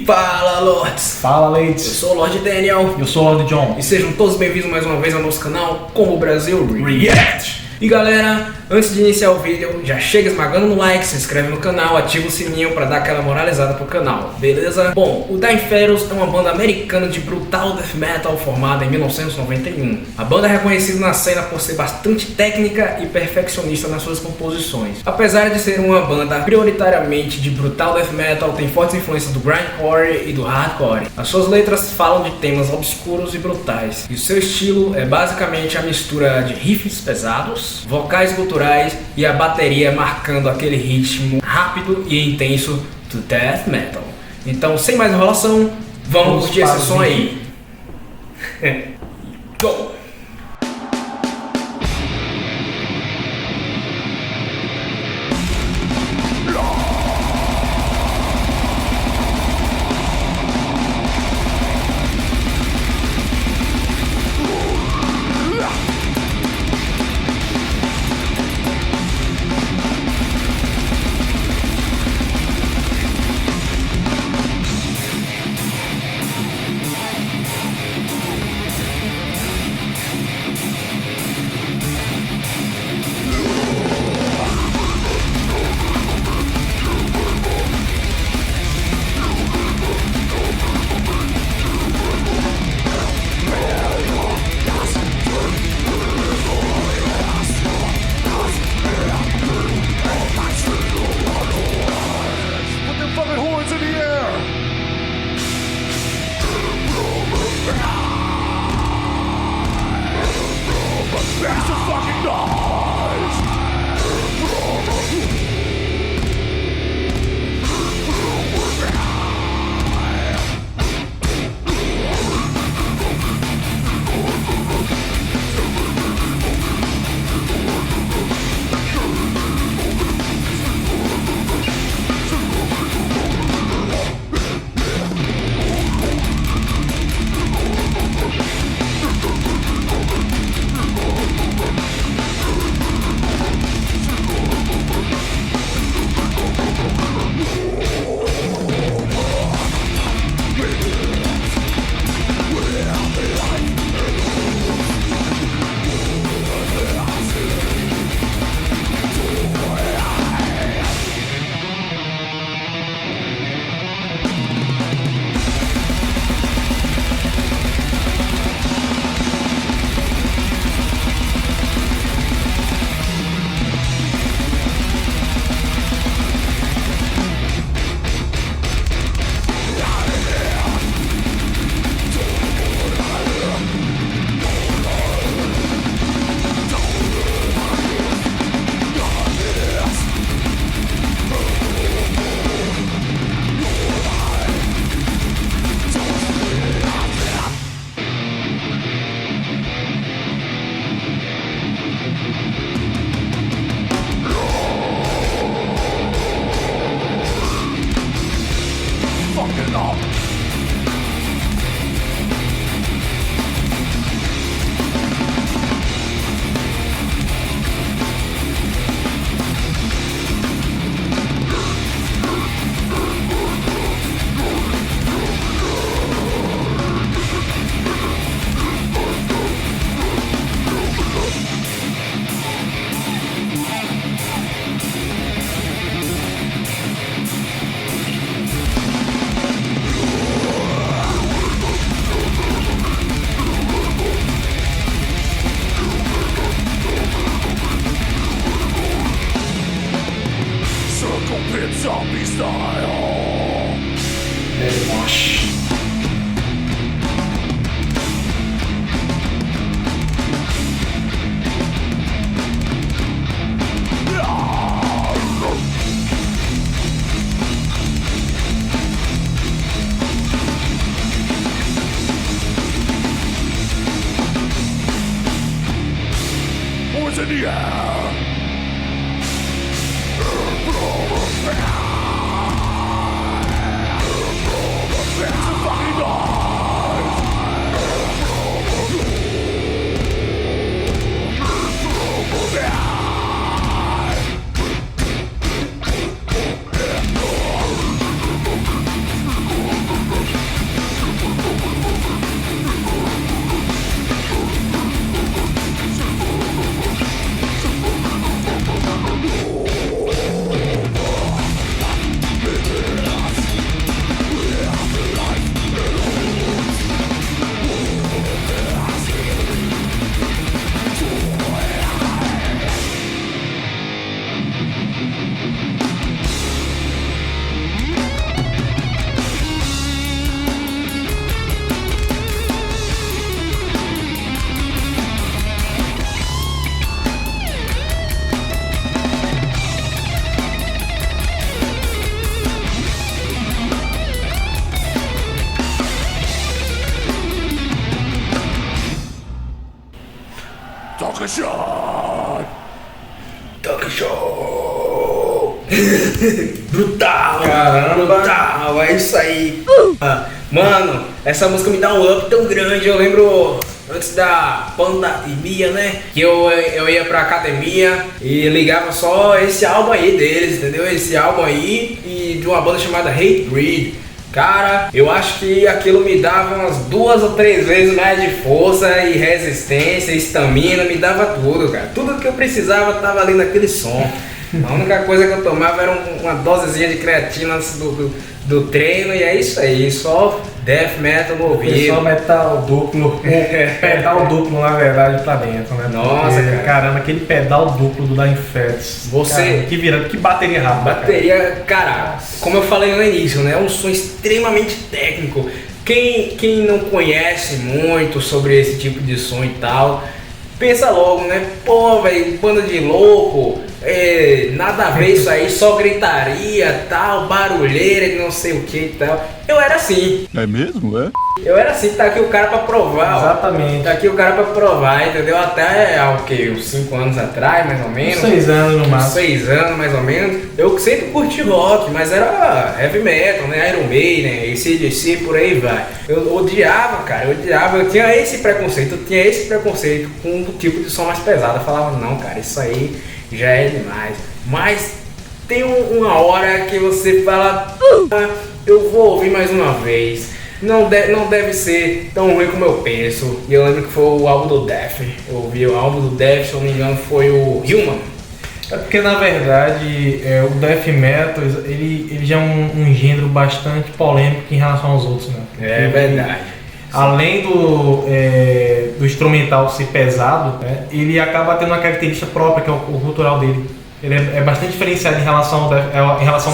Fala, Lords! Fala, Eu Leites! sou o Lord Daniel Eu sou o Lord John. e sejam todos bem-vindos mais uma vez ao nosso canal Como o Brasil React. E galera, antes de iniciar o vídeo, já chega esmagando no like, se inscreve no canal, ativa o sininho pra dar aquela moralizada pro canal, beleza? Bom, o Dying Feathers é uma banda americana de brutal death metal formada em 1991. A banda é reconhecida na cena por ser bastante técnica e perfeccionista nas suas composições. Apesar de ser uma banda prioritariamente de brutal death metal, tem fortes influências do grindcore e do hardcore. As suas letras falam de temas obscuros e brutais, e o seu estilo é basicamente a mistura de riffs pesados, vocais guturais e a bateria marcando aquele ritmo rápido e intenso do death metal. Então, sem mais enrolação, vamos curtir esse som aí. Go! Zombie style. Mosh. What's in the air? It's a Brutal! Caramba. Brutal! É isso aí! Mano, essa música me dá um up tão grande. Eu lembro antes da pandemia, né? Que eu ia pra academia e ligava só esse álbum aí deles, entendeu? Esse álbum aí e de uma banda chamada Hatebreed. Cara, eu acho que aquilo me dava umas 2 ou 3 vezes mais de força e resistência, estamina, me dava tudo, cara. Tudo que eu precisava tava ali naquele som. A única coisa que eu tomava era uma dosezinha de creatina antes do treino e é isso aí, só death metal no ouvido. Só metal duplo, pedal duplo na verdade pra dentro, né? Nossa, porque, cara. caramba, aquele pedal duplo do Dying Fetus. Você- Que bateria rápida. Bateria, cara, como eu falei no início, né? É um som extremamente técnico. Quem não conhece muito sobre esse tipo de som e tal, pensa logo, né? Pô, velho, banda de louco, nada a ver isso aí, só gritaria, tal, barulheira, não sei o que e tal. Eu era assim. É mesmo, é? Eu era assim, tá aqui o cara pra provar, ó. Exatamente. Tá aqui o cara pra provar, entendeu? Até o que? Uns 5 anos atrás, mais ou menos. 6 anos no Uns máximo. 6 anos, mais ou menos. Eu sempre curti rock, mas era heavy metal, né? Iron Maiden, AC/DC, por aí vai. Eu odiava, cara, eu tinha esse preconceito com o tipo de som mais pesado. Eu falava, não, cara, isso aí já é demais. Mas tem uma hora que você fala, eu vou ouvir mais uma vez. Não deve ser tão ruim como eu penso. E eu lembro que foi o álbum do Death. Eu ouvi o álbum do Death, se eu não me engano, foi o Human. É porque na verdade o death metal ele já é um gênero bastante polêmico em relação aos outros, né? É verdade. Além do instrumental ser pesado, né, ele acaba tendo uma característica própria que é o cultural dele. Ele é bastante diferenciado em relação ao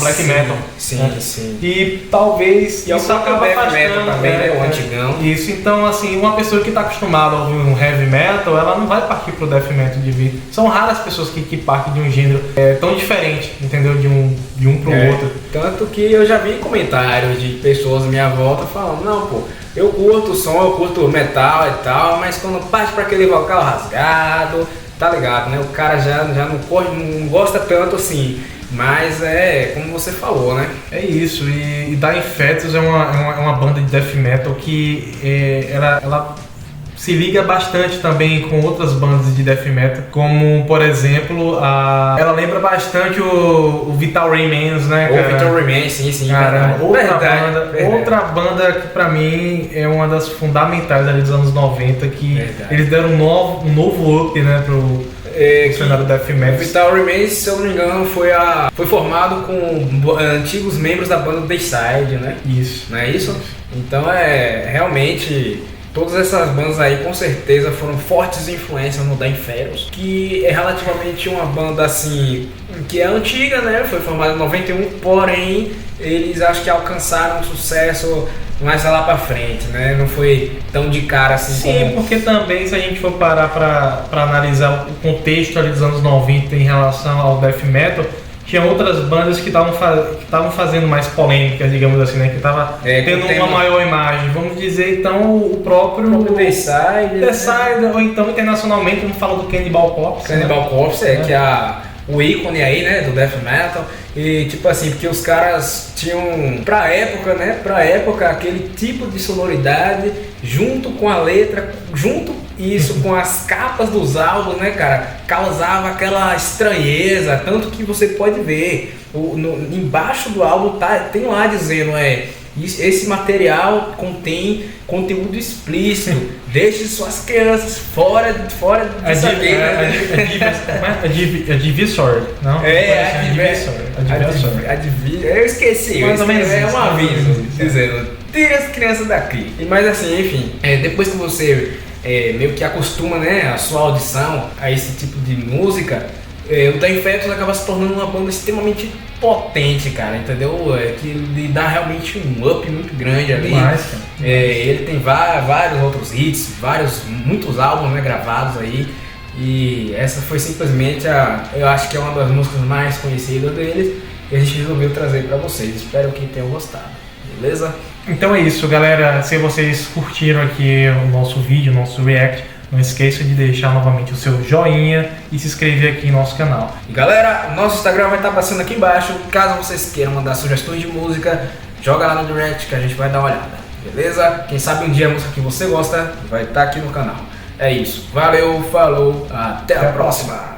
black metal. Sim, né? sim. E talvez E é o isso próprio acaba death afastando metal também, né? O antigão. Isso, então assim, uma pessoa que está acostumada a ouvir um heavy metal, ela não vai partir pro death metal de vez. São raras as pessoas que partem de um gênero tão diferente, entendeu? De um pro outro. Tanto que eu já vi comentários de pessoas à minha volta falando, não, pô, eu curto o som, eu curto metal e tal, mas quando parte para aquele vocal rasgado, tá ligado, né? O cara já não gosta tanto assim, mas é como você falou, né? É isso, e Dying Fetus é uma banda de death metal que ela se liga bastante também com outras bandas de death metal, como por exemplo, ela lembra bastante o Vital Remains, né, cara? O Vital Remains, sim. Caramba, Verdade. outra banda que pra mim é uma das fundamentais ali dos anos 90, que Verdade. eles deram um novo up, né, pro cenário death O metal. Vital Remains, se eu não me engano, foi formado com antigos membros da banda Dayside, né? Isso. Não é isso? Então realmente todas essas bandas aí com certeza foram fortes influências no Dying Fetus, que é relativamente uma banda assim, que é antiga, né? Foi formada em 91, porém eles acho que alcançaram sucesso mais lá pra frente, né? Não foi tão de cara assim. Sim, como... porque também se a gente for parar pra analisar o contexto ali dos anos 90 em relação ao death metal, tinha outras bandas que estavam fazendo mais polêmicas, digamos assim, né? Que tava tendo uma maior imagem. Vamos dizer, então, o próprio Dayside, ou então internacionalmente, vamos falar do Cannibal Corpse. Cannibal Corpse, que é o ícone aí, né, do death metal. E tipo assim, porque os caras tinham, pra época, aquele tipo de sonoridade, junto com a letra, isso com as capas dos álbuns, né, cara, causava aquela estranheza, tanto que você pode ver, embaixo do álbum tem lá dizendo, esse material contém conteúdo explícito, deixe suas crianças fora disso aqui, né? Divisor, não? Eu esqueci, Mais ou menos isso, um aviso dizendo, tira as crianças daqui. Mas assim, enfim, depois que você meio que acostuma, né, a sua audição a esse tipo de música, o Dying Fetus acaba se tornando uma banda extremamente potente, cara, entendeu? Que lhe dá realmente um up muito grande ali. Demais, cara. Ele tem vários outros hits, muitos álbuns, né, gravados aí. E essa foi simplesmente eu acho que é uma das músicas mais conhecidas deles. E a gente resolveu trazer pra vocês. Espero que tenham gostado. Beleza? Então é isso, galera. Se vocês curtiram aqui o nosso vídeo, o nosso react, Não esqueça de deixar novamente o seu joinha e se inscrever aqui em nosso canal. E galera, o nosso Instagram vai estar passando aqui embaixo. Caso vocês queiram mandar sugestões de música, joga lá no direct que a gente vai dar uma olhada. Beleza? Quem sabe um dia a música que você gosta vai estar aqui no canal. É isso. Valeu, falou, até a próxima.